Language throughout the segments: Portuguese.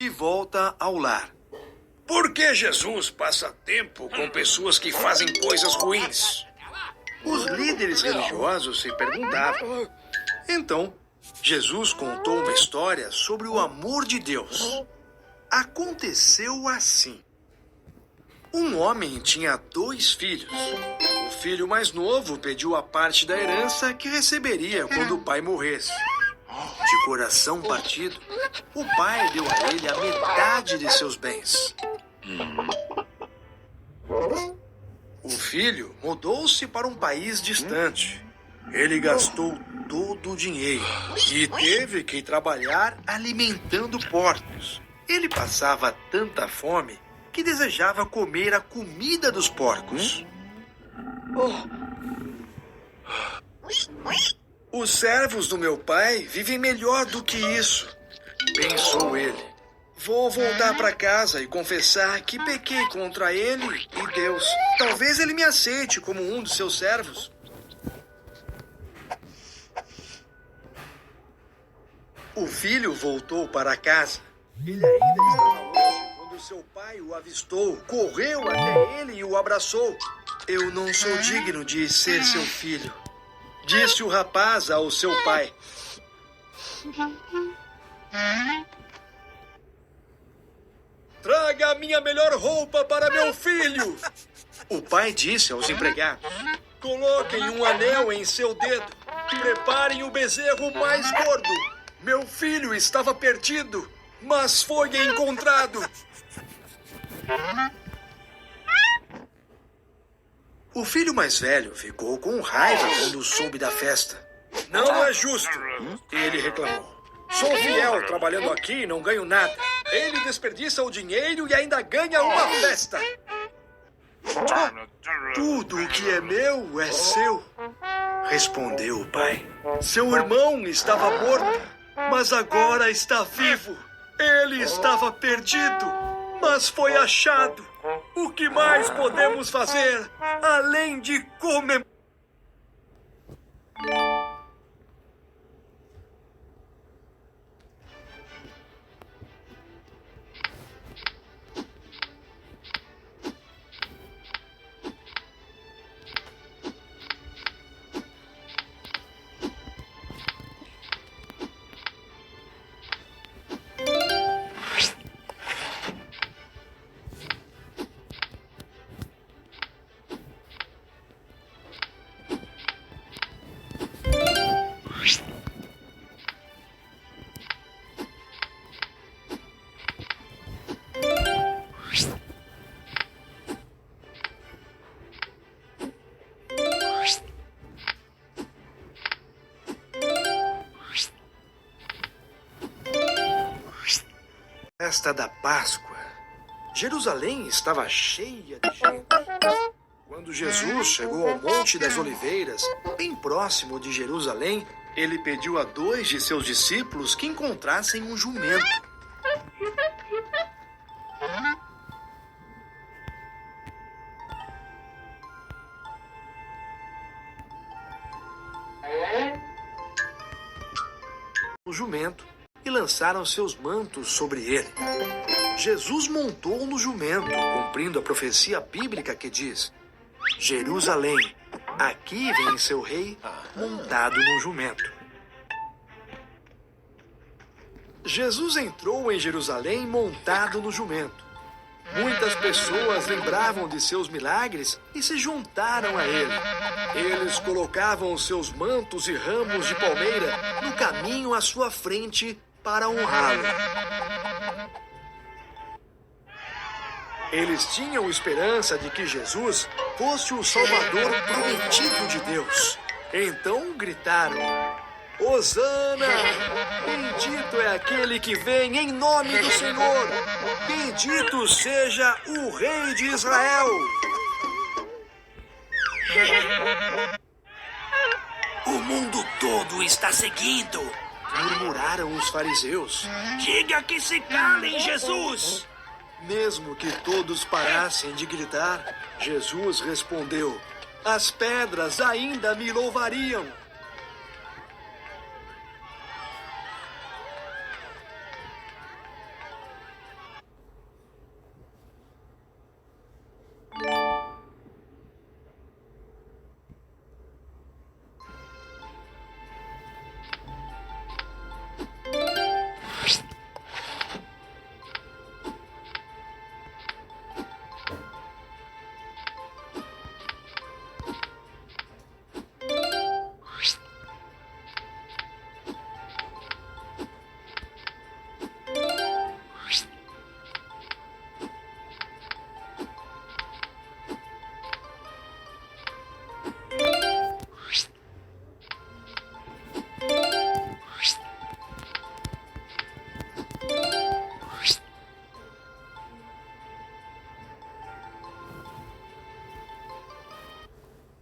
e volta ao lar. Por que Jesus passa tempo com pessoas que fazem coisas ruins? Os líderes religiosos se perguntavam. Então, Jesus contou uma história sobre o amor de Deus. Aconteceu assim. Um homem tinha 2 filhos. O filho mais novo pediu a parte da herança que receberia quando o pai morresse. De coração partido, o pai deu a ele a metade de seus bens. O filho mudou-se para um país distante. Ele gastou todo o dinheiro e teve que trabalhar alimentando porcos. Ele passava tanta fome que desejava comer a comida dos porcos. Os servos do meu pai vivem melhor do que isso, pensou ele. Vou voltar para casa e confessar que pequei contra ele e Deus. Talvez ele me aceite como um dos seus servos. O filho voltou para casa. Ele ainda estava longe quando seu pai o avistou, correu até ele e o abraçou. Eu não sou digno de ser seu filho, disse o rapaz ao seu pai. Traga a minha melhor roupa para meu filho, o pai disse aos empregados. Coloquem um anel em seu dedo. Preparem o bezerro mais gordo. Meu filho estava perdido, mas foi encontrado. O filho mais velho ficou com raiva quando soube da festa. Não é justo, ele reclamou. Sou fiel trabalhando aqui e não ganho nada. Ele desperdiça o dinheiro e ainda ganha uma festa. Tudo o que é meu é seu, respondeu o pai. Seu irmão estava morto, mas agora está vivo. Ele estava perdido, mas foi achado. O que mais podemos fazer além de comemorar? Festa da Páscoa. Jerusalém estava cheia de gente. Quando Jesus chegou ao Monte das Oliveiras, bem próximo de Jerusalém, ele pediu a 2 de seus discípulos que encontrassem um jumento. O jumento e lançaram seus mantos sobre ele. Jesus montou no jumento, cumprindo a profecia bíblica que diz: Jerusalém, aqui vem seu rei montado no jumento. Jesus entrou em Jerusalém montado no jumento. Muitas pessoas lembravam de seus milagres e se juntaram a ele. Eles colocavam seus mantos e ramos de palmeira no caminho à sua frente para honrá-lo. Eles tinham esperança de que Jesus fosse o Salvador prometido de Deus. Então gritaram: Hosana! Bendito é aquele que vem em nome do Senhor! Bendito seja o Rei de Israel! O mundo todo está seguindo, murmuraram os fariseus. Diga que se calem, Jesus! Mesmo que todos parassem de gritar, Jesus respondeu: As pedras ainda me louvariam.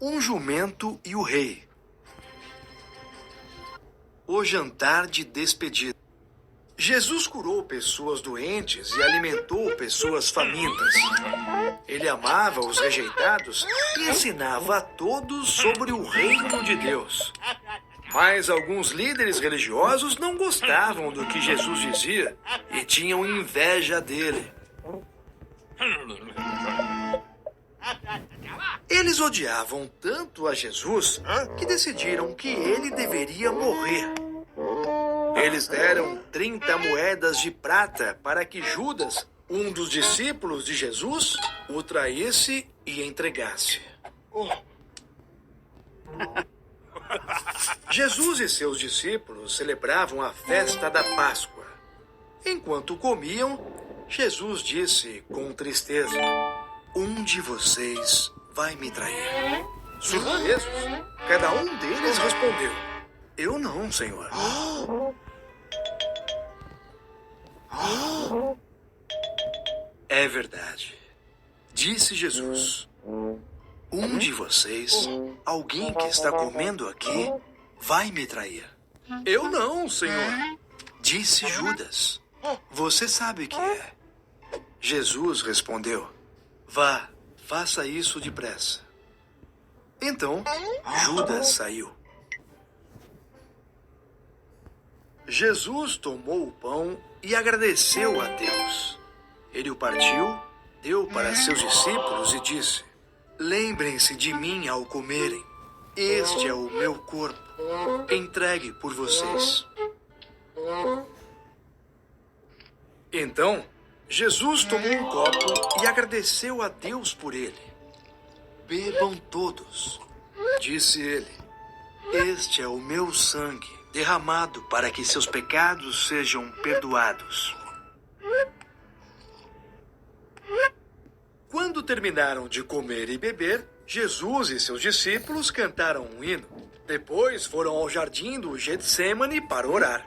Um jumento e o rei. O jantar de despedida. Jesus curou pessoas doentes e alimentou pessoas famintas. Ele amava os rejeitados e ensinava a todos sobre o reino de Deus. Mas alguns líderes religiosos não gostavam do que Jesus dizia e tinham inveja dele. Eles odiavam tanto a Jesus que decidiram que ele deveria morrer. Eles deram 30 moedas de prata para que Judas, um dos discípulos de Jesus, o traísse e entregasse. Jesus e seus discípulos celebravam a festa da Páscoa. Enquanto comiam, Jesus disse com tristeza: "Um de vocês vai me trair." Surpresos, cada um deles respondeu: "Eu não, Senhor." "É verdade", disse Jesus. "Um de vocês, alguém que está comendo aqui, vai me trair." "Eu não, Senhor", disse Judas. "Você sabe que é." Jesus respondeu: "Vá, faça isso depressa." Então, Judas saiu. Jesus tomou o pão e agradeceu a Deus. Ele o partiu, deu para seus discípulos e disse: "Lembrem-se de mim ao comerem. Este é o meu corpo, entregue por vocês." Então, Jesus tomou um copo e agradeceu a Deus por ele. "Bebam todos", disse ele. "Este é o meu sangue, derramado para que seus pecados sejam perdoados." Quando terminaram de comer e beber, Jesus e seus discípulos cantaram um hino. Depois foram ao jardim do Getsêmani para orar.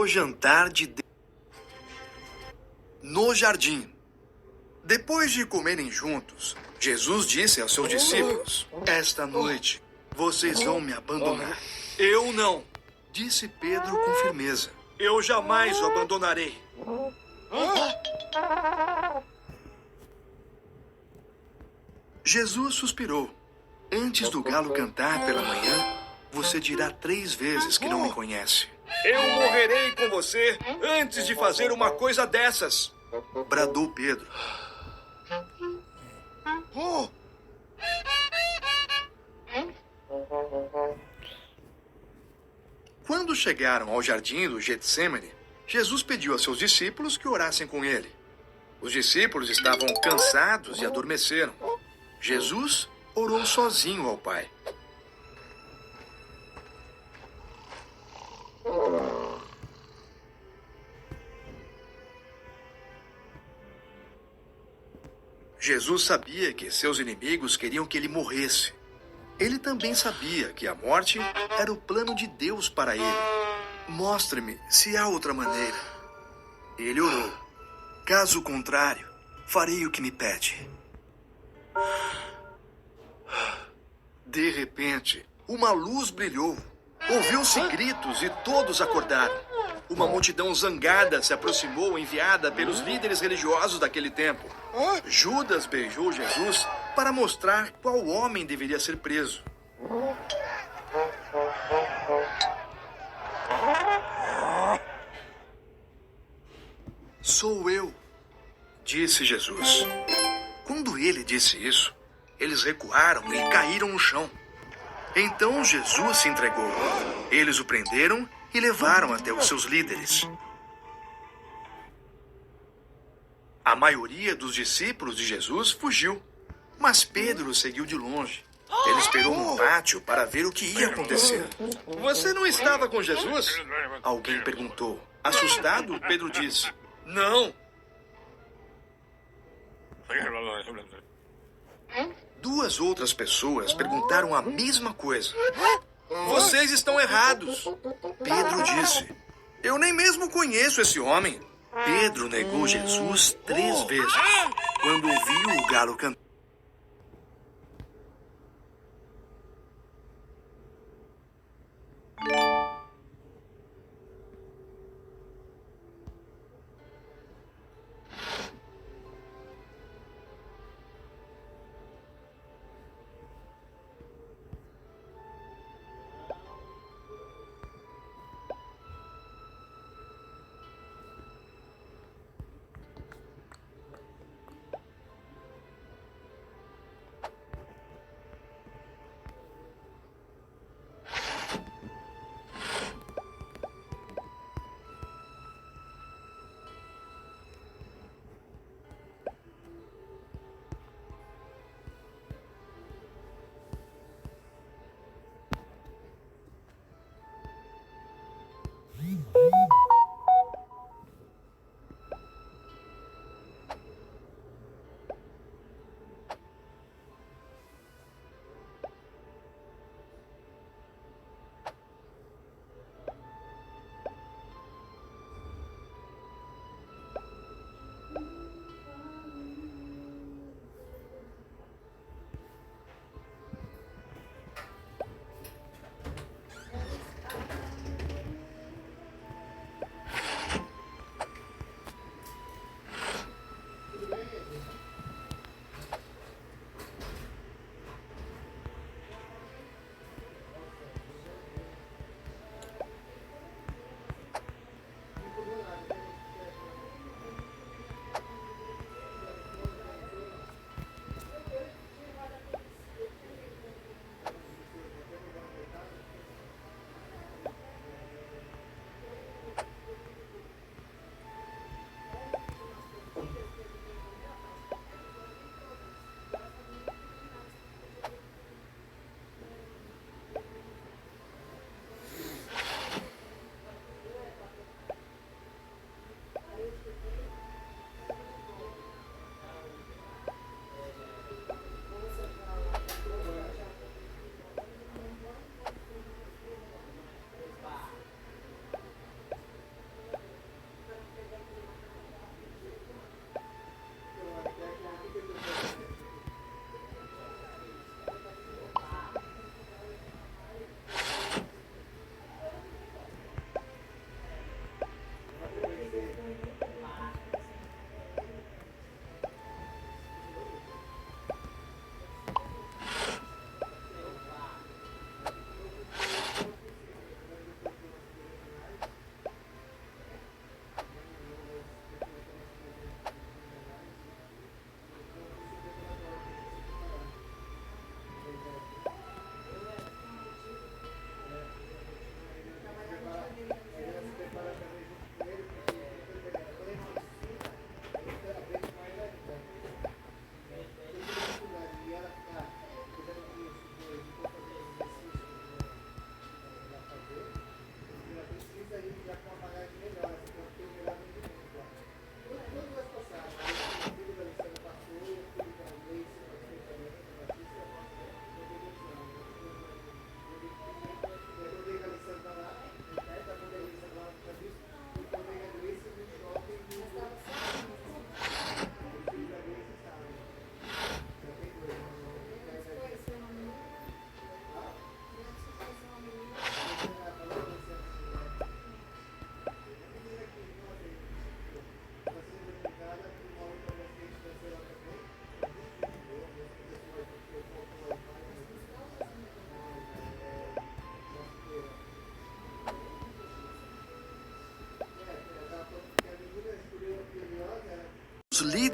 jantar no jardim. Depois de comerem juntos, Jesus disse aos seus discípulos: Esta noite vocês vão me abandonar. Eu não. Disse Pedro com firmeza. Eu jamais o abandonarei. Jesus suspirou. Antes do galo cantar pela manhã, você dirá 3 vezes que não me conhece. Eu morrerei com você antes de fazer uma coisa dessas. Bradou Pedro. Quando chegaram ao jardim do Getsêmani, Jesus pediu a seus discípulos que orassem com ele. Os discípulos estavam cansados e adormeceram. Jesus orou sozinho ao Pai. Jesus sabia que seus inimigos queriam que ele morresse. Ele também sabia que a morte era o plano de Deus para ele. Mostre-me se há outra maneira. Ele orou. Caso contrário, farei o que me pede. De repente, uma luz brilhou. Ouviu-se gritos e todos acordaram. Uma multidão zangada se aproximou, enviada pelos líderes religiosos daquele tempo. Judas beijou Jesus para mostrar qual homem deveria ser preso. Sou eu, disse Jesus. Quando ele disse isso, eles recuaram e caíram no chão. Então Jesus se entregou. Eles o prenderam e levaram até os seus líderes. A maioria dos discípulos de Jesus fugiu, mas Pedro seguiu de longe. Ele esperou no pátio para ver o que ia acontecer. Você não estava com Jesus? Alguém perguntou. Assustado, Pedro disse: Não. Duas outras pessoas perguntaram a mesma coisa. Vocês estão errados. Pedro disse: Eu nem mesmo conheço esse homem. Pedro negou Jesus 3 vezes. Quando ouviu o galo cantar,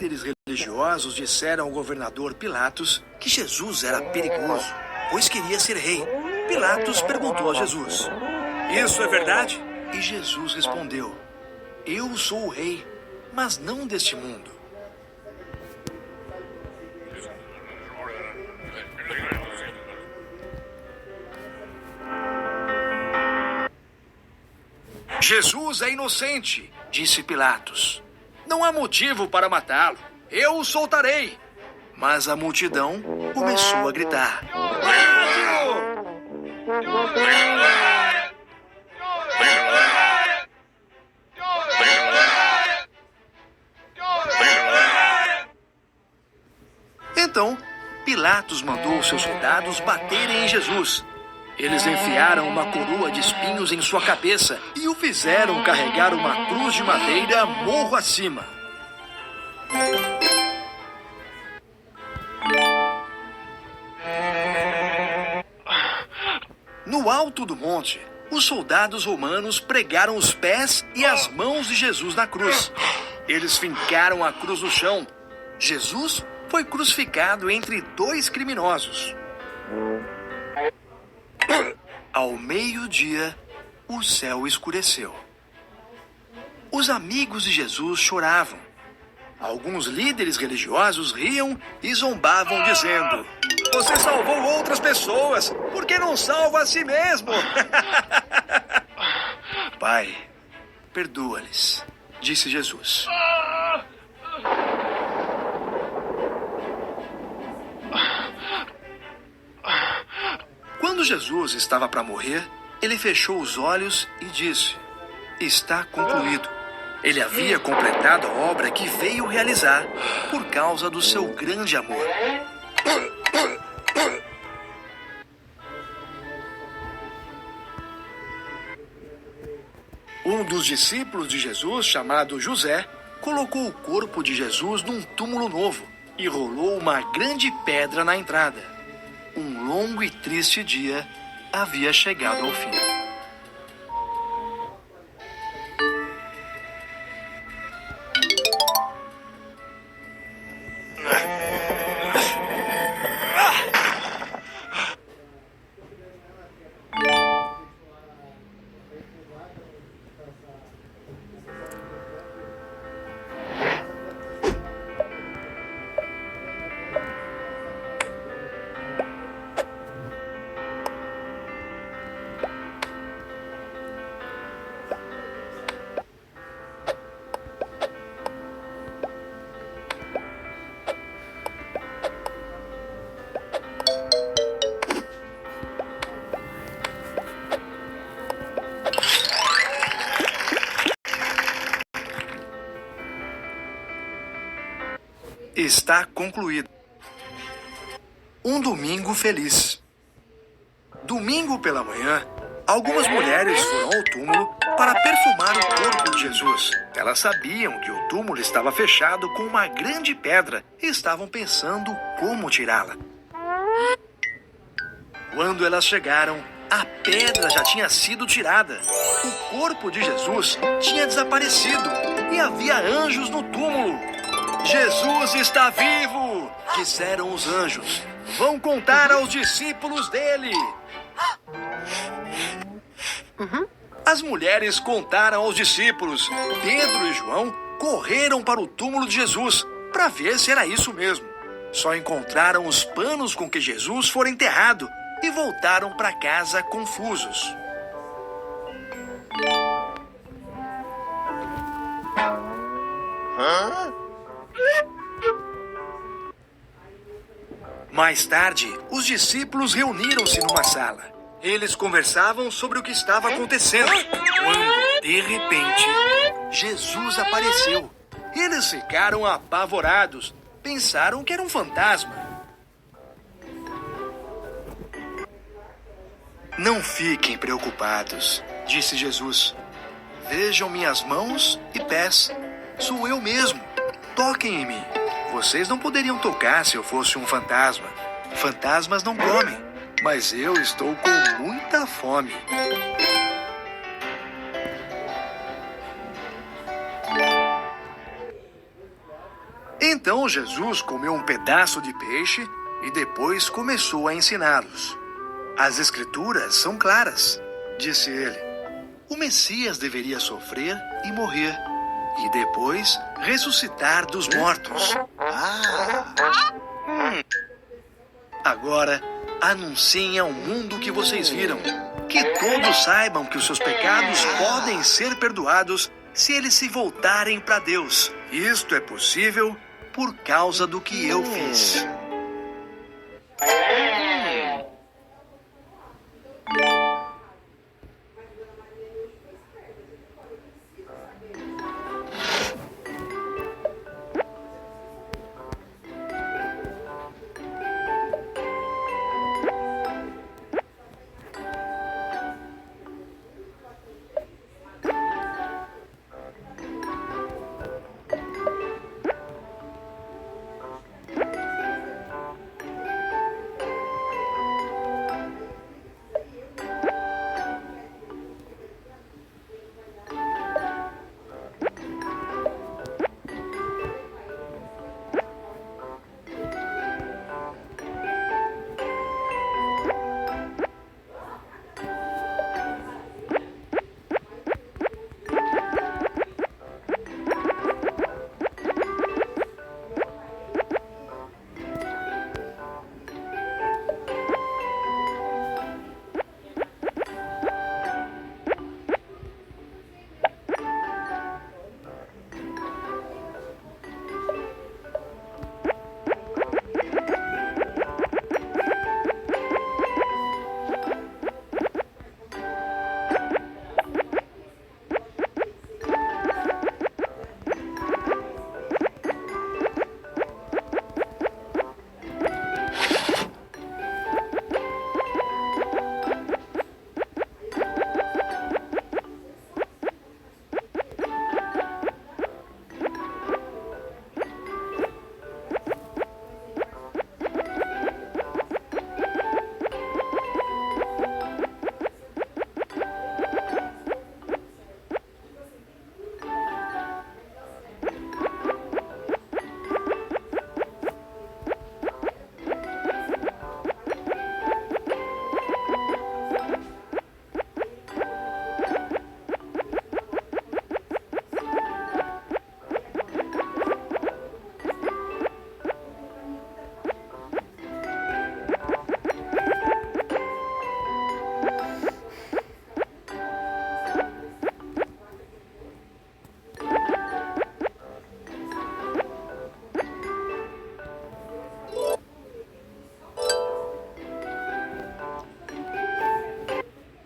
líderes religiosos disseram ao governador Pilatos que Jesus era perigoso, pois queria ser rei. Pilatos perguntou a Jesus: Isso é verdade? E Jesus respondeu: Eu sou o rei, mas não deste mundo. Jesus é inocente, disse Pilatos. Não há motivo para matá-lo. Eu o soltarei. Mas a multidão começou a gritar: Mate-o! Então, Pilatos mandou seus soldados baterem em Jesus. Eles enfiaram uma coroa de espinhos em sua cabeça e o fizeram carregar uma cruz de madeira morro acima. No alto do monte, os soldados romanos pregaram os pés e as mãos de Jesus na cruz. Eles fincaram a cruz no chão. Jesus foi crucificado entre dois criminosos. Ao meio-dia, o céu escureceu. Os amigos de Jesus choravam. Alguns líderes religiosos riam e zombavam, dizendo: Você salvou outras pessoas, por que não salva a si mesmo? Pai, perdoa-lhes, disse Jesus. Quando Jesus estava para morrer, ele fechou os olhos e disse: Está concluído. Ele havia completado a obra que veio realizar por causa do seu grande amor. Um dos discípulos de Jesus, chamado José, colocou o corpo de Jesus num túmulo novo e rolou uma grande pedra na entrada. Um longo e triste dia havia chegado ao fim. Está concluído. Um domingo feliz. Domingo pela manhã, algumas mulheres foram ao túmulo para perfumar o corpo de Jesus. Elas sabiam que o túmulo estava fechado com uma grande pedra e estavam pensando como tirá-la. Quando elas chegaram, a pedra já tinha sido tirada. O corpo de Jesus tinha desaparecido e havia anjos no túmulo. Jesus está vivo, disseram os anjos. Vão contar aos discípulos dele. As mulheres contaram aos discípulos. Pedro e João correram para o túmulo de Jesus para ver se era isso mesmo. Só encontraram os panos com que Jesus fora enterrado e voltaram para casa confusos. Mais tarde, os discípulos reuniram-se numa sala. Eles conversavam sobre o que estava acontecendo, quando, de repente, Jesus apareceu. Eles ficaram apavorados. Pensaram que era um fantasma. Não fiquem preocupados, disse Jesus. Vejam minhas mãos e pés. Sou eu mesmo. Toquem em mim. Vocês não poderiam tocar se eu fosse um fantasma. Fantasmas não comem, mas eu estou com muita fome. Então Jesus comeu um pedaço de peixe e depois começou a ensiná-los. As Escrituras são claras, disse ele. O Messias deveria sofrer e morrer, e depois ressuscitar dos mortos. Agora, anunciem ao mundo que vocês viram. Que todos saibam que os seus pecados podem ser perdoados se eles se voltarem para Deus. Isto é possível por causa do que eu fiz.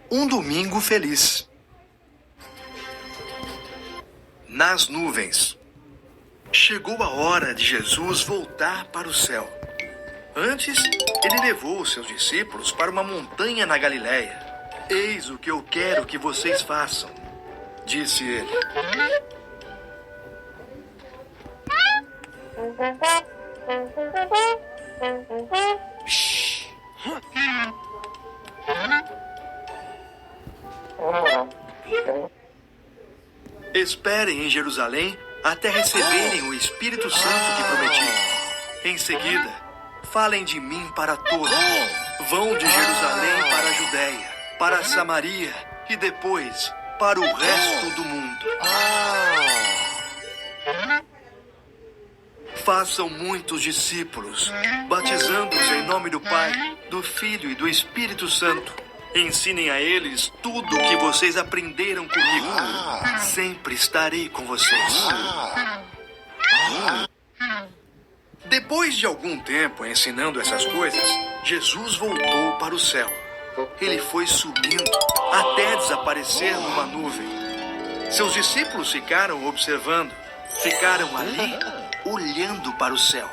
Um domingo feliz. Nas nuvens. Chegou a hora de Jesus voltar para o céu. Antes, ele levou os seus discípulos para uma montanha na Galiléia. Eis o que eu quero que vocês façam, disse ele. Esperem em Jerusalém até receberem o Espírito Santo que prometi. Em seguida, falem de mim para todos. Vão de Jerusalém para a Judéia, para a Samaria e depois para o resto do mundo. Façam muitos discípulos, batizando-os em nome do Pai, do Filho e do Espírito Santo. Ensinem a eles tudo o que vocês aprenderam comigo. Sempre estarei com vocês. Depois de algum tempo ensinando essas coisas, Jesus voltou para o céu. Ele foi subindo até desaparecer numa nuvem. Seus discípulos ficaram observando. Ficaram ali, olhando para o céu.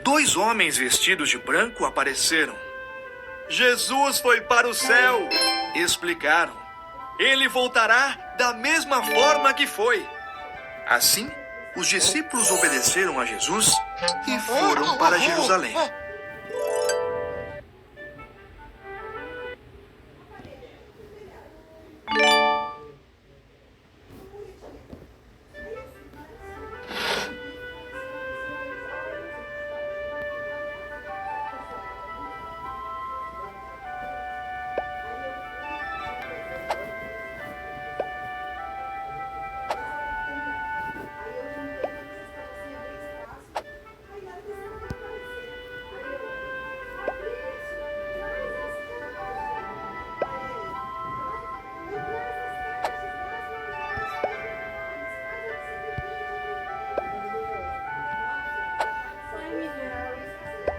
2 homens vestidos de branco apareceram. Jesus foi para o céu, explicaram. Ele voltará da mesma forma que foi. Assim, os discípulos obedeceram a Jesus e foram para Jerusalém.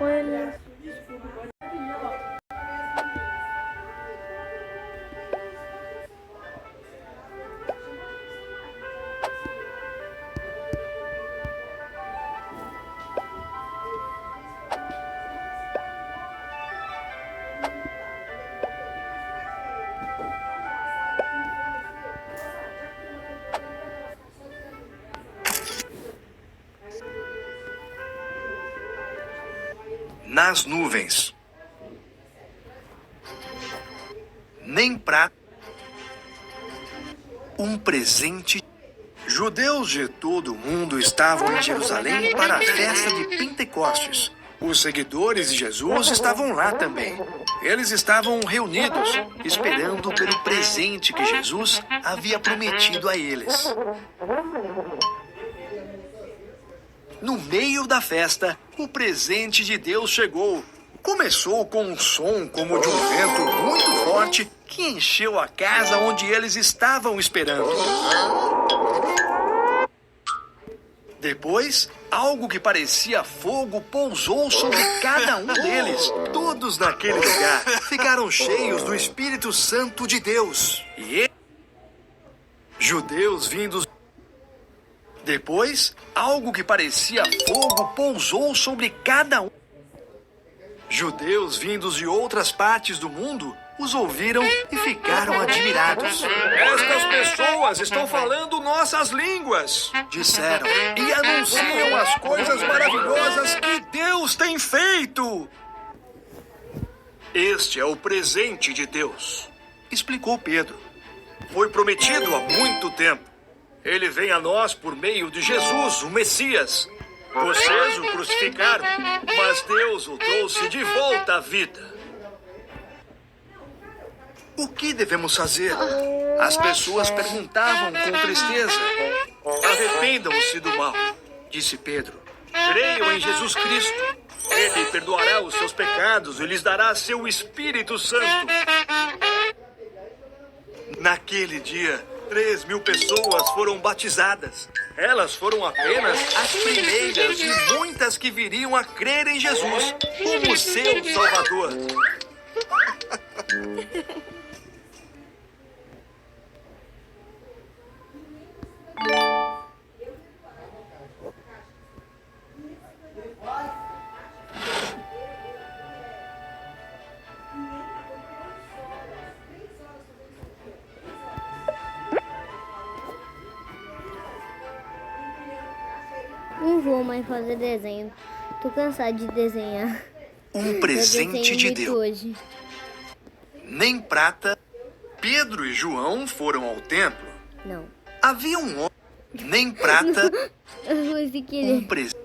Olha. Nas nuvens. Nem prata. Um presente. Judeus de todo o mundo estavam em Jerusalém para a festa de Pentecostes. Os seguidores de Jesus estavam lá também. Eles estavam reunidos, esperando pelo presente que Jesus havia prometido a eles. No meio da festa, o presente de Deus chegou. Começou com um som como de um vento muito forte que encheu a casa onde eles estavam esperando. Depois, algo que parecia fogo pousou sobre cada um deles. Todos naquele lugar ficaram cheios do Espírito Santo de Deus. E judeus vindos. Depois, algo que parecia fogo pousou sobre cada um. Judeus vindos de outras partes do mundo os ouviram e ficaram admirados. Estas pessoas estão falando nossas línguas, Disseram e anunciam as coisas maravilhosas que Deus tem feito. Este é o presente de Deus, explicou Pedro. Foi prometido há muito tempo. Ele vem a nós por meio de Jesus, o Messias. Vocês o crucificaram, mas Deus o trouxe de volta à vida. O que devemos fazer? As pessoas perguntavam com tristeza. Arrependam-se do mal, disse Pedro. Creiam em Jesus Cristo. Ele perdoará os seus pecados e lhes dará seu Espírito Santo. Naquele dia, 3.000 pessoas foram batizadas. Elas foram apenas as primeiras de muitas que viriam a crer em Jesus como seu Salvador. Não vou mais fazer desenho. Tô cansado de desenhar. Um Eu presente desenho de muito Deus. hoje. Nem prata. Pedro e João foram ao templo. Não. Havia um homem. Nem prata. Eu vou Um querer. presente.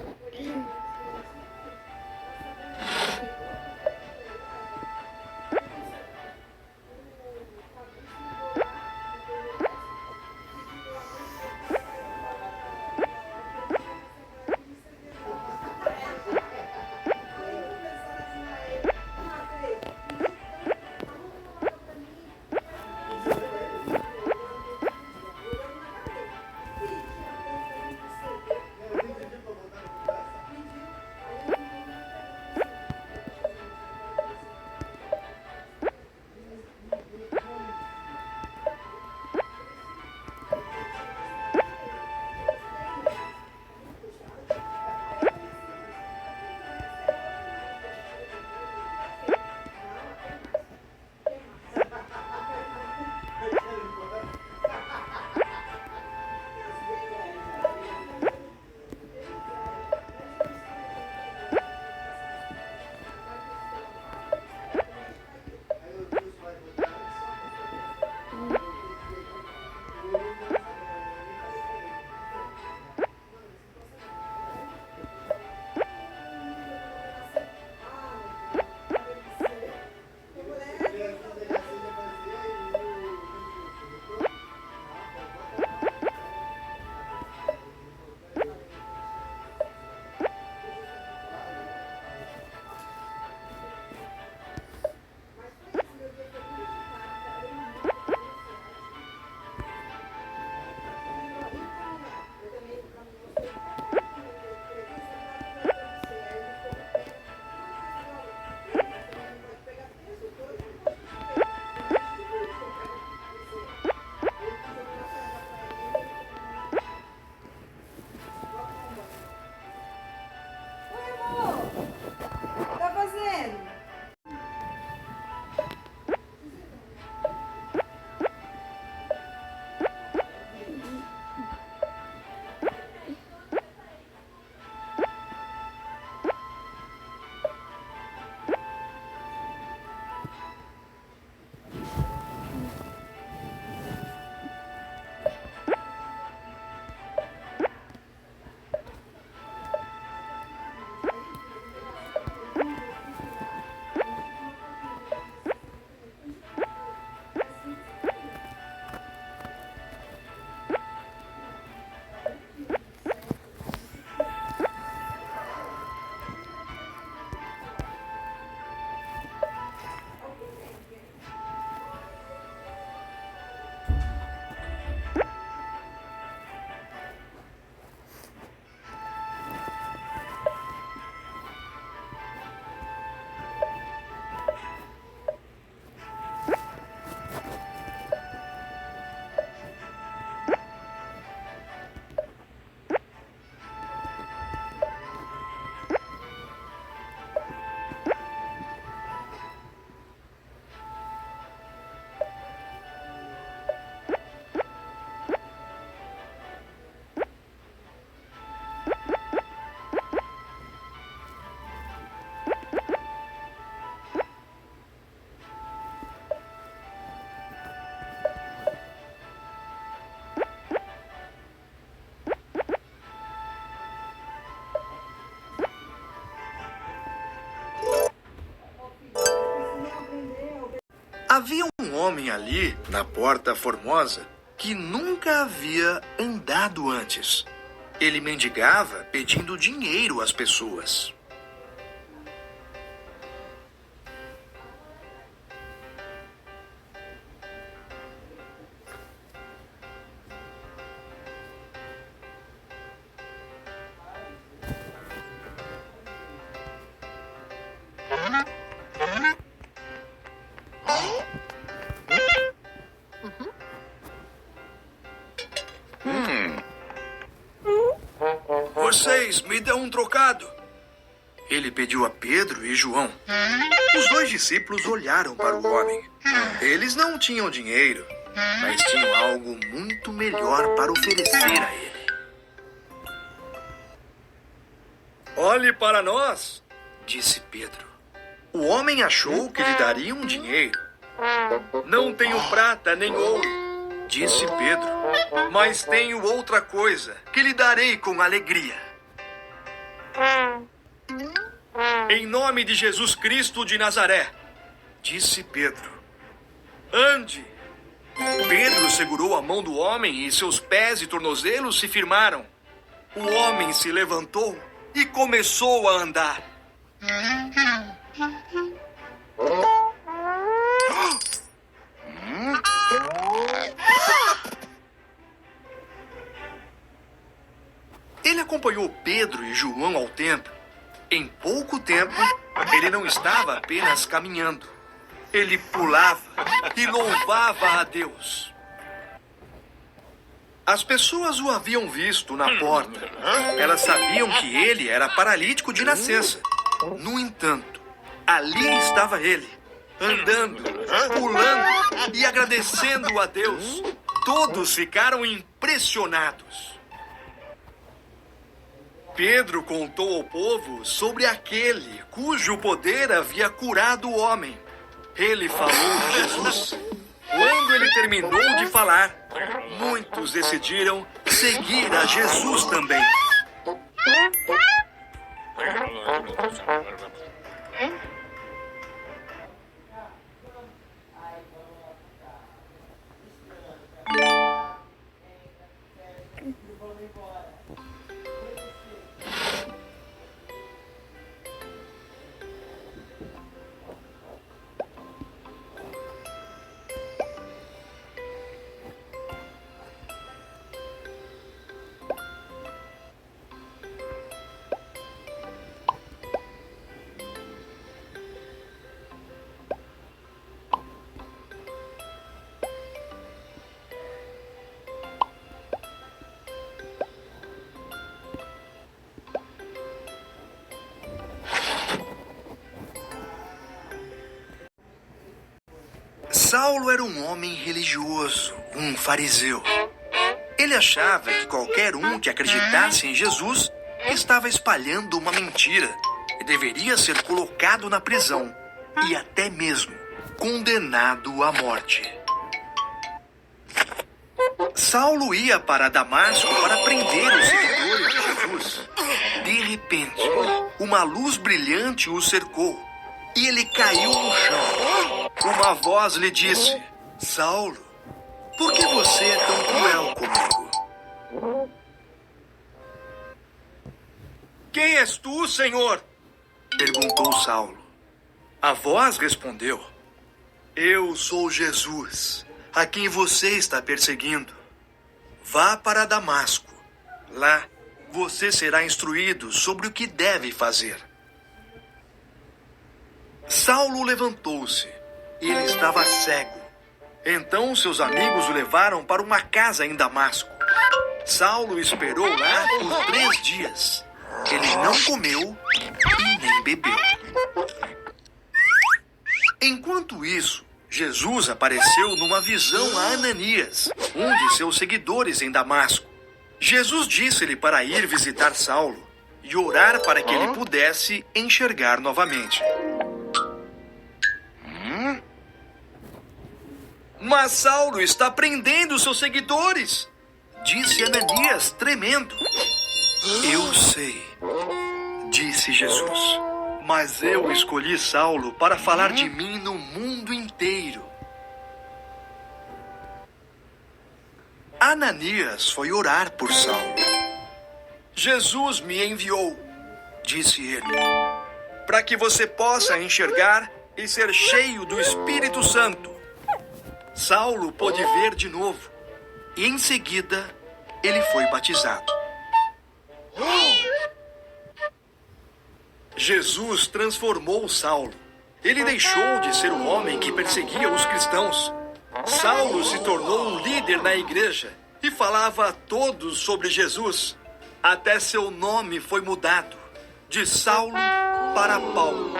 Havia um homem ali, na Porta Formosa, que nunca havia andado antes. Ele mendigava pedindo dinheiro às pessoas. Vocês me dão um trocado. Ele pediu a Pedro e João. Os dois discípulos olharam para o homem. Eles não tinham dinheiro, mas tinham algo muito melhor para oferecer a ele. Olhe para nós, Disse Pedro. O homem achou que lhe dariam dinheiro. não tenho prata nem ouro, Disse Pedro. Mas tenho outra coisa que lhe darei com alegria. em nome de Jesus Cristo de Nazaré, Disse Pedro. ande. Pedro segurou a mão do homem e seus pés e tornozelos se firmaram. O homem se levantou e começou a andar. Ele acompanhou Pedro e João ao templo. Em pouco tempo, ele não estava apenas caminhando. Ele pulava e louvava a Deus. As pessoas o haviam visto na porta. Elas sabiam que ele era paralítico de nascença. No entanto, ali estava ele, andando, pulando e agradecendo a Deus. Todos ficaram impressionados. Pedro contou ao povo sobre aquele cujo poder havia curado o homem. Ele falou de Jesus. Quando ele terminou de falar, muitos decidiram seguir a Jesus também. Saulo era um homem religioso, um fariseu. Ele achava que qualquer um que acreditasse em Jesus estava espalhando uma mentira e deveria ser colocado na prisão e até mesmo condenado à morte. Saulo ia para Damasco para prender os seguidores de Jesus. De repente, uma luz brilhante o cercou e ele caiu no chão. Uma voz lhe disse: Saulo, por que você é tão cruel comigo? Quem és tu, Senhor? Perguntou Saulo. A voz respondeu: Eu sou Jesus, a quem você está perseguindo. Vá para Damasco. Lá você será instruído sobre o que deve fazer. Saulo levantou-se. Ele estava cego. Então seus amigos o levaram para uma casa em Damasco. Saulo esperou lá por 3 dias. Ele não comeu e nem bebeu. Enquanto isso, Jesus apareceu numa visão a Ananias, um de seus seguidores em Damasco. Jesus disse-lhe para ir visitar Saulo e orar para que ele pudesse enxergar novamente. Mas Saulo está prendendo seus seguidores, disse Ananias, tremendo. Eu sei, disse Jesus, mas eu escolhi Saulo para falar de mim no mundo inteiro. Ananias foi orar por Saulo. Jesus me enviou, disse ele, para que você possa enxergar e ser cheio do Espírito Santo. Saulo pôde ver de novo e em seguida ele foi batizado. Jesus transformou Saulo. Ele deixou de ser o homem que perseguia os cristãos. Saulo se tornou um líder na igreja e falava a todos sobre Jesus. Até seu nome foi mudado de Saulo para Paulo.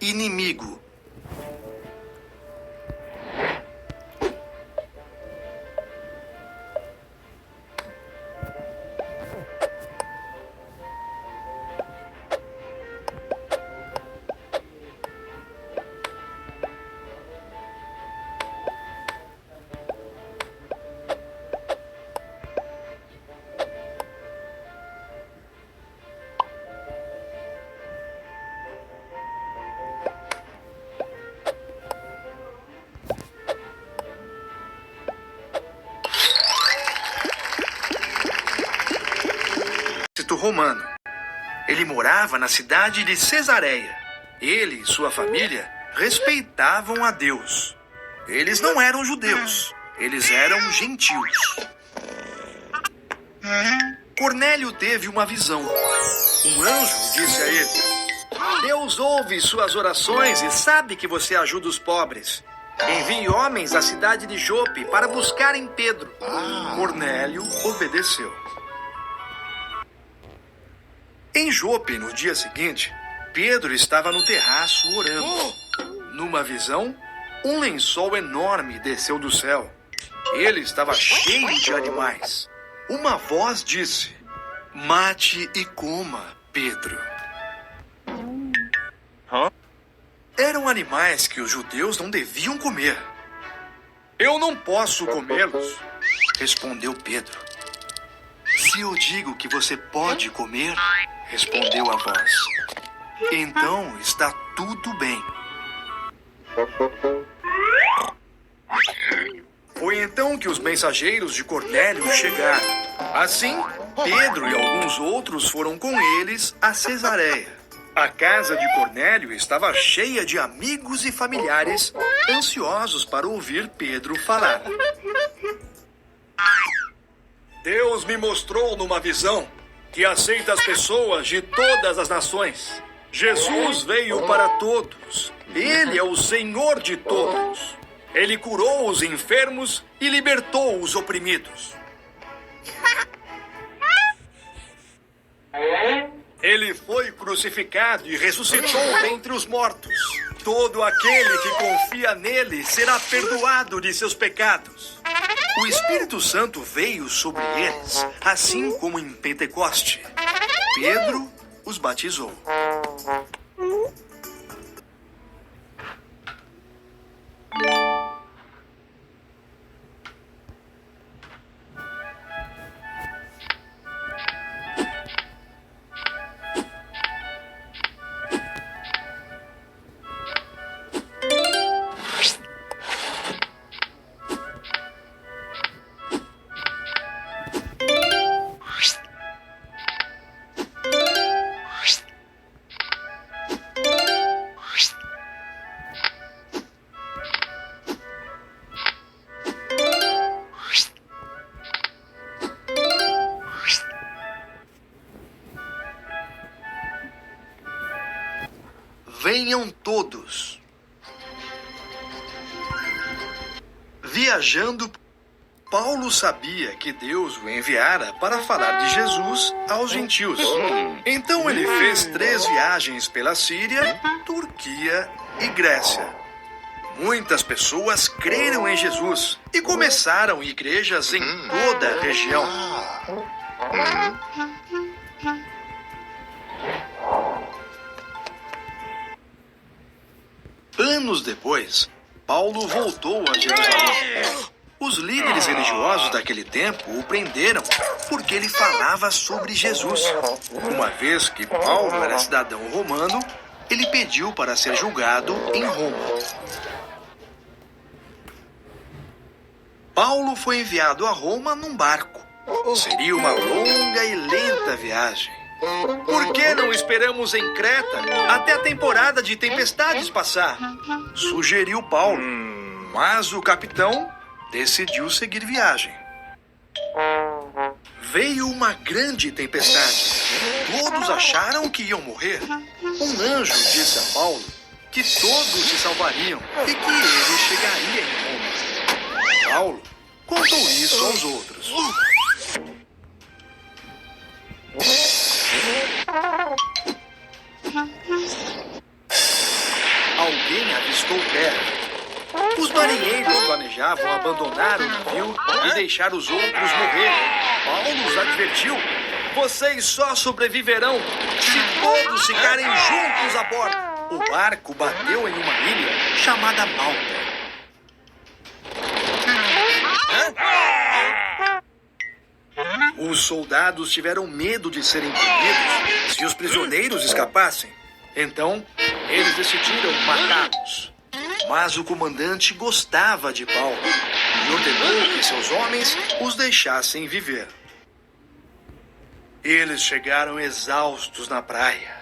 Inimigo. Romano. Ele morava na cidade de Cesareia. Ele e sua família respeitavam a Deus. Eles não eram judeus, eles eram gentios. Cornélio teve uma visão. Um anjo disse a ele: Deus ouve suas orações e sabe que você ajuda os pobres. Envie homens à cidade de Jope para buscarem Pedro. Cornélio obedeceu. Em Jope, no dia seguinte, Pedro estava no terraço orando. Numa visão, um lençol enorme desceu do céu. Ele estava cheio de animais. Uma voz disse: Mate e coma, Pedro. Eram animais que os judeus não deviam comer. Eu não posso comê-los, respondeu Pedro. Se eu digo que você pode comer, respondeu a voz, então está tudo bem. Foi então que os mensageiros de Cornélio chegaram. Assim, Pedro e alguns outros foram com eles a Cesareia. A casa de Cornélio estava cheia de amigos e familiares ansiosos para ouvir Pedro falar. Deus me mostrou numa visão que aceita as pessoas de todas as nações. Jesus veio para todos. Ele é o Senhor de todos. Ele curou os enfermos e libertou os oprimidos. Ele foi crucificado e ressuscitou dentre os mortos. Todo aquele que confia nele será perdoado de seus pecados. O Espírito Santo veio sobre eles, assim como em Pentecoste. Pedro os batizou. Venham todos. Viajando, Paulo sabia que Deus o enviara para falar de Jesus aos gentios. Então ele fez 3 viagens pela Síria, Turquia e Grécia. Muitas pessoas creram em Jesus e começaram igrejas em toda a região. Anos depois, Paulo voltou a Jerusalém. Os líderes religiosos daquele tempo o prenderam porque ele falava sobre Jesus. Uma vez que Paulo era cidadão romano, ele pediu para ser julgado em Roma. Paulo foi enviado a Roma num barco. Seria uma longa e lenta viagem. Por que não esperamos em Creta até a temporada de tempestades passar? Sugeriu Paulo. Mas o capitão decidiu seguir viagem. Veio uma grande tempestade. Todos acharam que iam morrer. Um anjo disse a Paulo que todos se salvariam e que ele chegaria em Roma. Paulo contou isso aos outros. Alguém avistou terra. Os marinheiros planejavam abandonar o navio e deixar os outros morrerem. Paulo os advertiu: vocês só sobreviverão se todos ficarem juntos a bordo. O barco bateu em uma ilha chamada Malta. Os soldados tiveram medo de serem punidos se os prisioneiros escapassem. Então, eles decidiram matá-los. Mas o comandante gostava de Paulo e ordenou que seus homens os deixassem viver. Eles chegaram exaustos na praia.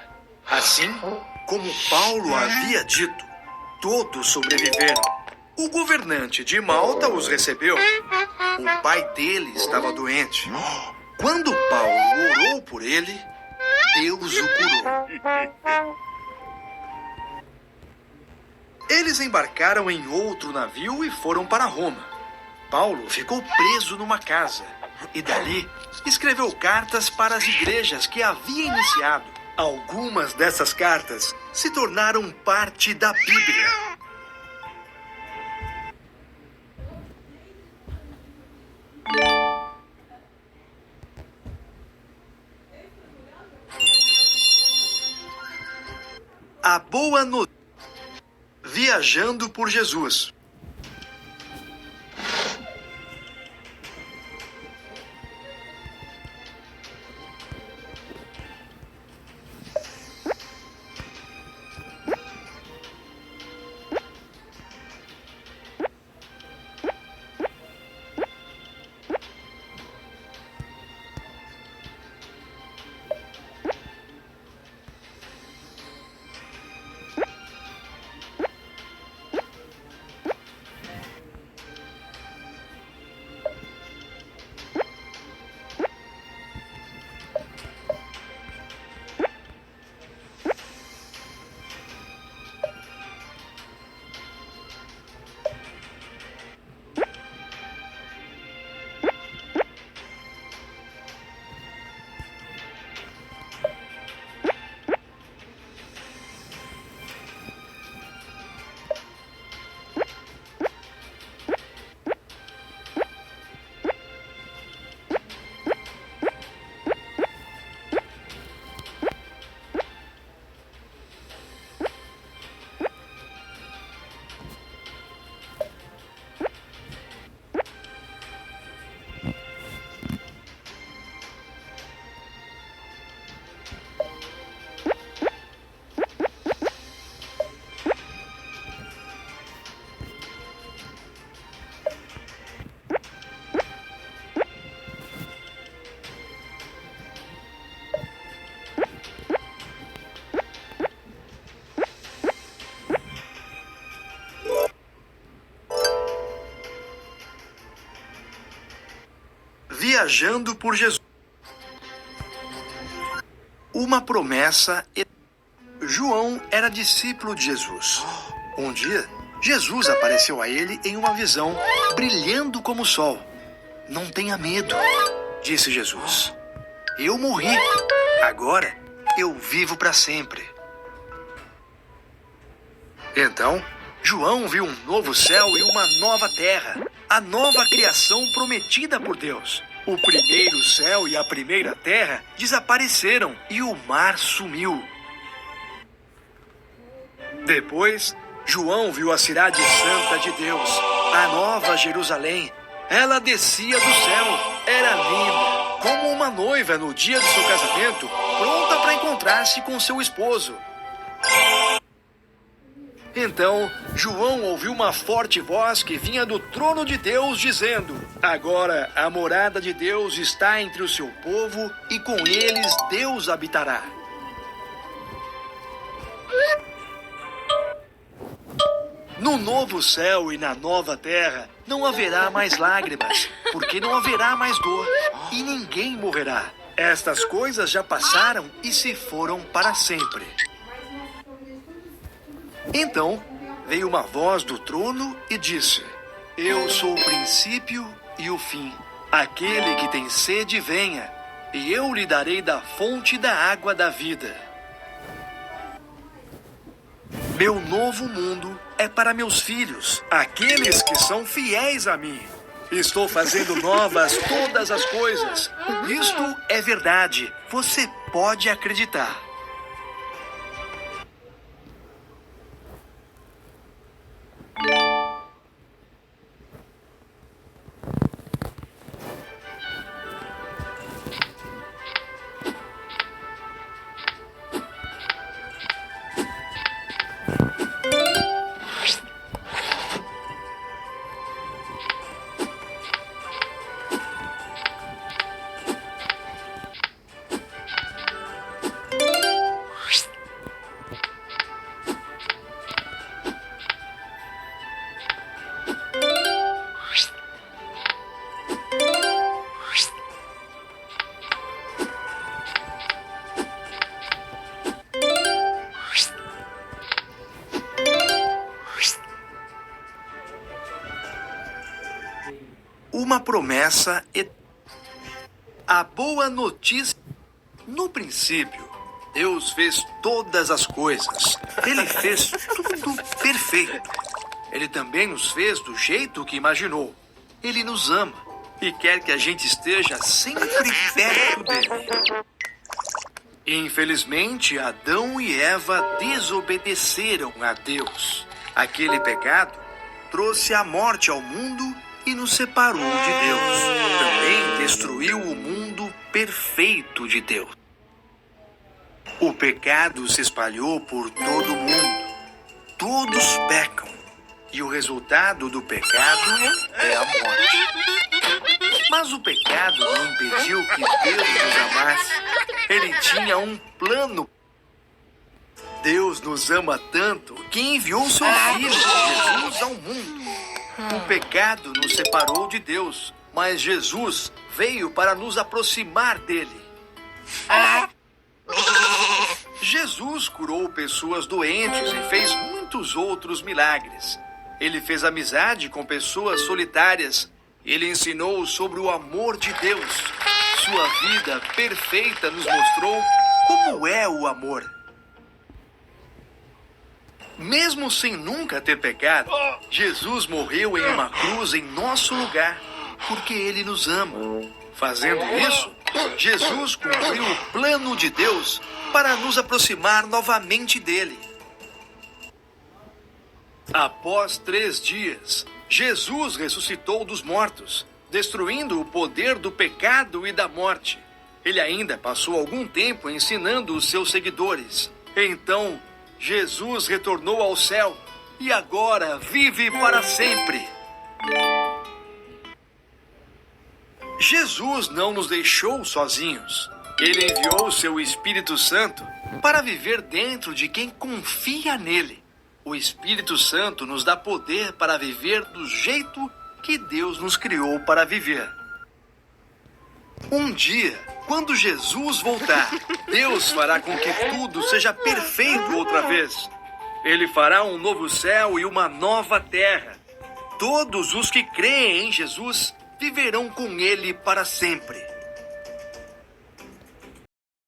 Assim como Paulo havia dito, todos sobreviveram. O governante de Malta os recebeu. O pai dele estava doente. Quando Paulo orou por ele, Deus o curou. Eles embarcaram em outro navio e foram para Roma. Paulo ficou preso numa casa e dali escreveu cartas para as igrejas que havia iniciado. Algumas dessas cartas se tornaram parte da Bíblia. A boa notícia. Viajando por Jesus. Viajando por Jesus. Uma promessa. João era discípulo de Jesus. Um dia, Jesus apareceu a ele em uma visão, brilhando como o sol. Não tenha medo, disse Jesus. Eu morri. Agora eu vivo para sempre. Então, João viu um novo céu e uma nova terra, a nova criação prometida por Deus. O primeiro céu e a primeira terra desapareceram e o mar sumiu. Depois, João viu a cidade santa de Deus, a nova Jerusalém. Ela descia do céu, era linda, como uma noiva no dia do seu casamento, pronta para encontrar-se com seu esposo. Então, João ouviu uma forte voz que vinha do trono de Deus, dizendo: Agora a morada de Deus está entre o seu povo, e com eles Deus habitará. No novo céu e na nova terra não haverá mais lágrimas, porque não haverá mais dor, e ninguém morrerá. Estas coisas já passaram e se foram para sempre. Então veio uma voz do trono e disse: Eu sou o princípio e o fim. Aquele que tem sede, venha, e eu lhe darei da fonte da água da vida. Meu novo mundo é para meus filhos, aqueles que são fiéis a mim. Estou fazendo novas todas as coisas. Isto é verdade. Você pode acreditar. Uma promessa e a boa notícia. No princípio, Deus fez todas as coisas. Ele fez tudo perfeito. Ele também nos fez do jeito que imaginou. Ele nos ama e quer que a gente esteja sempre perto dele. Infelizmente, Adão e Eva desobedeceram a Deus. Aquele pecado trouxe a morte ao mundo e nos separou de Deus. Também destruiu o mundo perfeito de Deus. O pecado se espalhou por todo o mundo. Todos pecam. E o resultado do pecado é a morte. Mas o pecado não impediu que Deus nos amasse. Ele tinha um plano. Deus nos ama tanto que enviou seu Filho, Jesus, ao mundo. O pecado nos separou de Deus, mas Jesus veio para nos aproximar dele. Jesus curou pessoas doentes e fez muitos outros milagres. Ele fez amizade com pessoas solitárias. Ele ensinou sobre o amor de Deus. Sua vida perfeita nos mostrou como é o amor. Mesmo sem nunca ter pecado, Jesus morreu em uma cruz em nosso lugar, porque ele nos ama. Fazendo isso, Jesus cumpriu o plano de Deus para nos aproximar novamente dele. Após 3 dias, Jesus ressuscitou dos mortos, destruindo o poder do pecado e da morte. Ele ainda passou algum tempo ensinando os seus seguidores. Então, Jesus retornou ao céu e agora vive para sempre. Jesus não nos deixou sozinhos. Ele enviou o seu Espírito Santo para viver dentro de quem confia nele. O Espírito Santo nos dá poder para viver do jeito que Deus nos criou para viver. Um dia, quando Jesus voltar, Deus fará com que tudo seja perfeito outra vez. Ele fará um novo céu e uma nova terra. Todos os que creem em Jesus viverão com ele para sempre.